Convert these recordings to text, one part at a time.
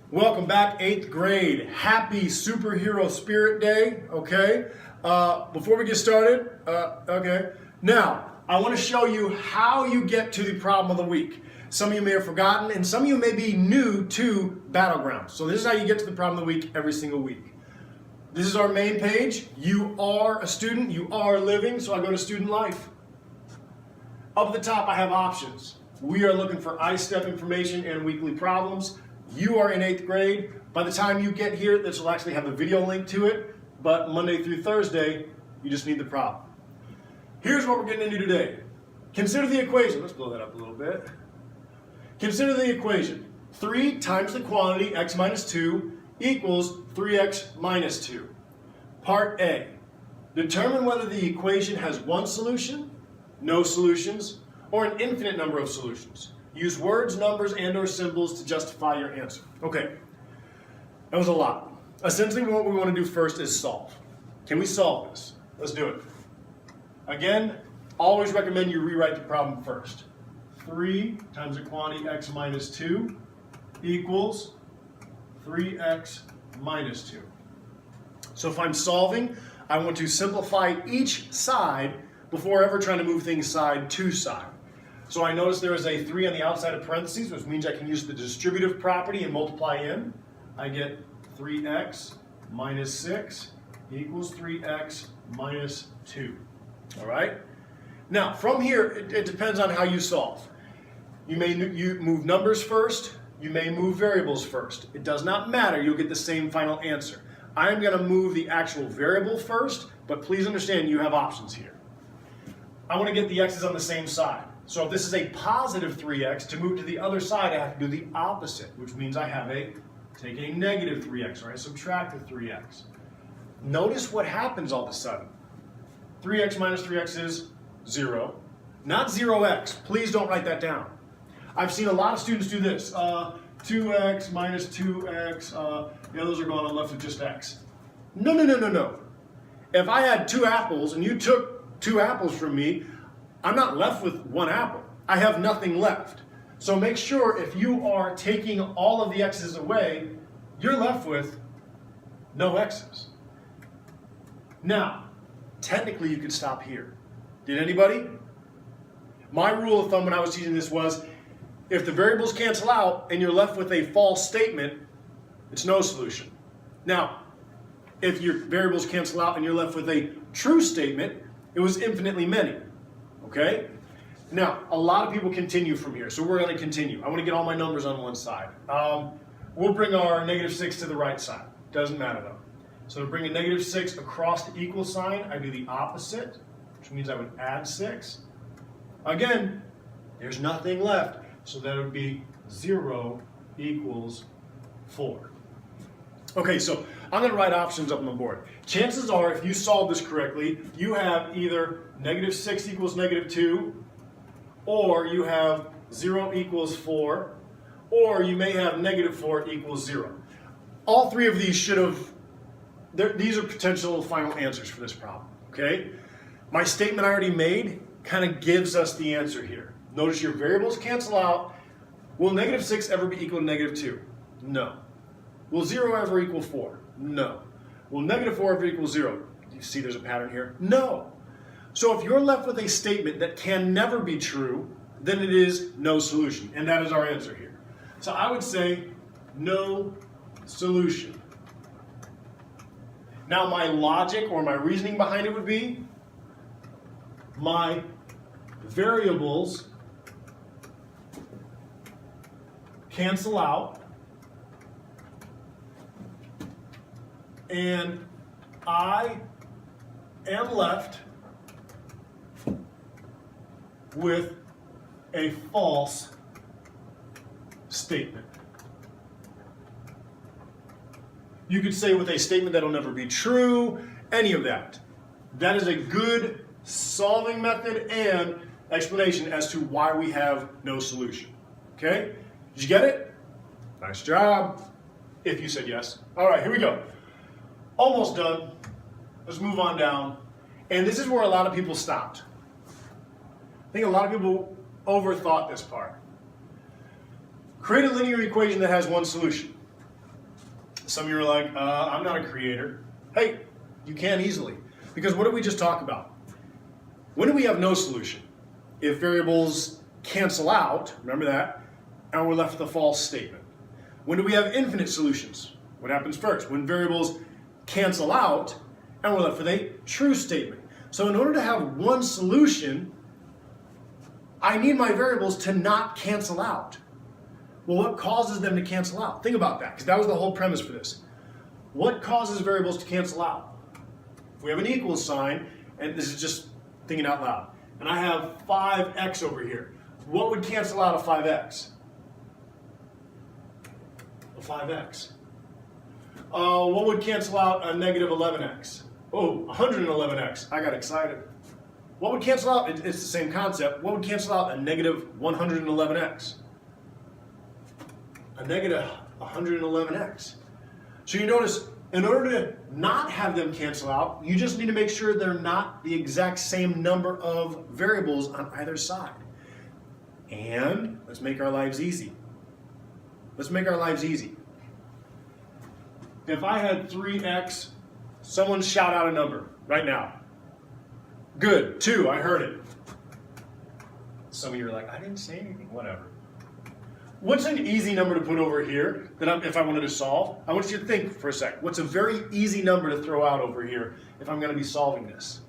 Welcome back, 8th grade. Happy Superhero Spirit Day, okay? Before we get started, now, I want to show you how you get to the problem of the week. Some of you may have forgotten, and some of you may be new to Battlegrounds. So this is how you get to the problem of the week every single week. This is our main page. You are a student, you are living, so I go to Student Life. Up at the top, I have options. We are looking for ISTEP information and weekly problems. You are in 8th grade. By the time you get here, this will actually have a video link to it, but Monday through Thursday, you just need the problem. Here's what we're getting into today. Consider the equation. Let's blow that up a little bit. Consider the equation. 3 times the quantity, x minus 2, equals 3x minus 2. Part A. Determine whether the equation has one solution, no solutions, or an infinite number of solutions. Use words, numbers, and/or symbols to justify your answer. Okay, that was a lot. Essentially, what we want to do first is solve. Can we solve this? Let's do it. Again, always recommend you rewrite the problem first. 3 times the quantity x minus 2 equals 3x minus 2. So if I'm solving, I want to simplify each side before ever trying to move things side to side. So I notice there is a 3 on the outside of parentheses, which means I can use the distributive property and multiply in. I get 3x minus 6 equals 3x minus 2. All right? Now, from here, it depends on how you solve. You may move numbers first. You may move variables first. It does not matter. You'll get the same final answer. I'm going to move the actual variable first, but please understand you have options here. I want to get the x's on the same side. So if this is a positive 3x, to move to the other side, I have to do the opposite, which means I have take a negative 3x, or I subtract the 3x. Notice what happens all of a sudden. 3x minus 3x is 0, not 0x. Please don't write that down. I've seen a lot of students do this. 2x minus 2x, the others are going on left with just x. No. If I had 2 apples and you took 2 apples from me, I'm not left with 1 apple. I have nothing left. So make sure if you are taking all of the x's away, you're left with no x's. Now, technically you could stop here. Did anybody? My rule of thumb when I was teaching this was, if the variables cancel out and you're left with a false statement, it's no solution. Now, if your variables cancel out and you're left with a true statement, it was infinitely many. Okay? Now, a lot of people continue from here, so we're going to continue. I want to get all my numbers on one side. We'll bring our negative 6 to the right side. Doesn't matter though. So to bring a negative 6 across the equal sign, I do the opposite, which means I would add 6. Again, there's nothing left, so that would be 0 equals 4. Okay, so I'm going to write options up on the board. Chances are, if you solve this correctly, you have either negative 6 equals negative 2, or you have 0 equals 4, or you may have negative 4 equals 0. All 3 of these should have, these are potential final answers for this problem, okay? My statement I already made kind of gives us the answer here. Notice your variables cancel out. Will negative 6 ever be equal to negative 2? No. Will 0 ever equal 4? No. Will negative 4 ever equal 0? Do you see there's a pattern here? No. So if you're left with a statement that can never be true, then it is no solution. And that is our answer here. So I would say no solution. Now my logic or my reasoning behind it would be my variables cancel out, and I am left with a false statement. You could say with a statement that'll never be true, any of that. That is a good solving method and explanation as to why we have no solution. Okay? Did you get it? Nice job. If you said yes. All right, here we go. Almost done. Let's move on down. And this is where a lot of people stopped. I think a lot of people overthought this part. Create a linear equation that has one solution. Some of you are like, I'm not a creator. Hey, you can easily. Because what did we just talk about? When do we have no solution? If variables cancel out, remember that, and we're left with a false statement. When do we have infinite solutions? What happens first? When variables cancel out, and we're left with a true statement. So in order to have one solution, I need my variables to not cancel out. Well, what causes them to cancel out? Think about that, because that was the whole premise for this. What causes variables to cancel out? If we have an equals sign, and this is just thinking out loud, and I have 5x over here, what would cancel out a 5x? A 5x. What would cancel out a negative 11x? Oh, 111x. I got excited. What would cancel out? It's the same concept. What would cancel out a negative 111x? A negative 111x. So you notice, in order to not have them cancel out, you just need to make sure they're not the exact same number of variables on either side. And let's make our lives easy. Let's make our lives easy. If I had 3x, someone shout out a number right now. Good, 2, I heard it. Some of you are like, I didn't say anything, whatever. What's an easy number to put over here that if I wanted to solve? I want you to think for a sec. What's a very easy number to throw out over here if I'm going to be solving this?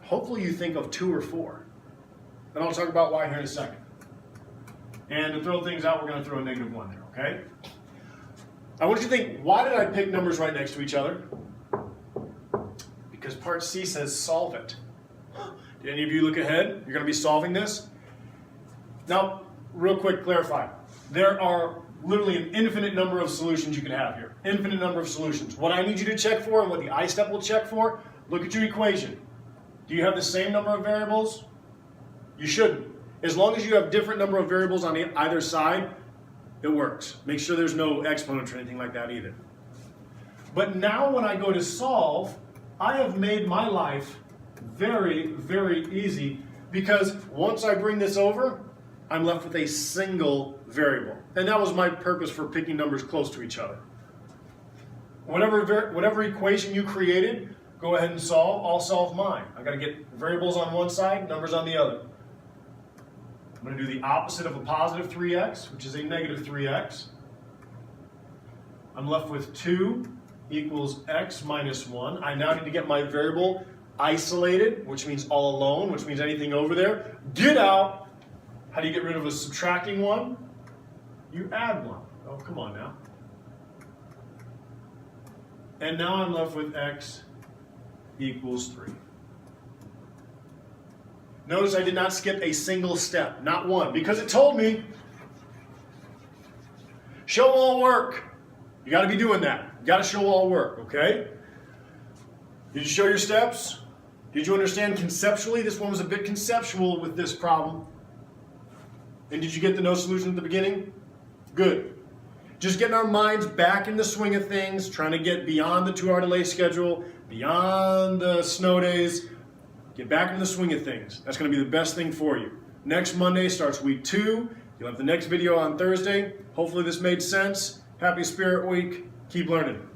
Hopefully you think of 2 or 4. And I'll talk about why here in a second. And to throw things out, we're going to throw a negative 1 there, okay? I want you to think, why did I pick numbers right next to each other? Because part C says solve it. Did any of you look ahead? You're going to be solving this? Now, real quick, clarify. There are literally an infinite number of solutions you can have here. Infinite number of solutions. What I need you to check for and what the ISTEP will check for, look at your equation. Do you have the same number of variables? You shouldn't. As long as you have different number of variables on either side, it works. Make sure there's no exponent or anything like that either. But now when I go to solve, I have made my life very, very easy because once I bring this over, I'm left with a single variable. And that was my purpose for picking numbers close to each other. Whatever equation you created, go ahead and solve. I'll solve mine. I've got to get variables on one side, numbers on the other. I'm going to do the opposite of a positive 3x, which is a negative 3x. I'm left with 2 equals x minus 1. I now need to get my variable isolated, which means all alone, which means anything over there. Get out. How do you get rid of a subtracting 1? You add 1. Oh, come on now. And now I'm left with x equals 3. Notice I did not skip a single step, not one, because it told me, show all work. You got to be doing that. You got to show all work, okay? Did you show your steps? Did you understand conceptually? This one was a bit conceptual with this problem. And did you get the no solution at the beginning? Good. Just getting our minds back in the swing of things, trying to get beyond the 2-hour delay schedule, beyond the snow days. Get back in the swing of things. That's going to be the best thing for you. Next Monday starts week 2. You'll have the next video on Thursday. Hopefully this made sense. Happy Spirit Week. Keep learning.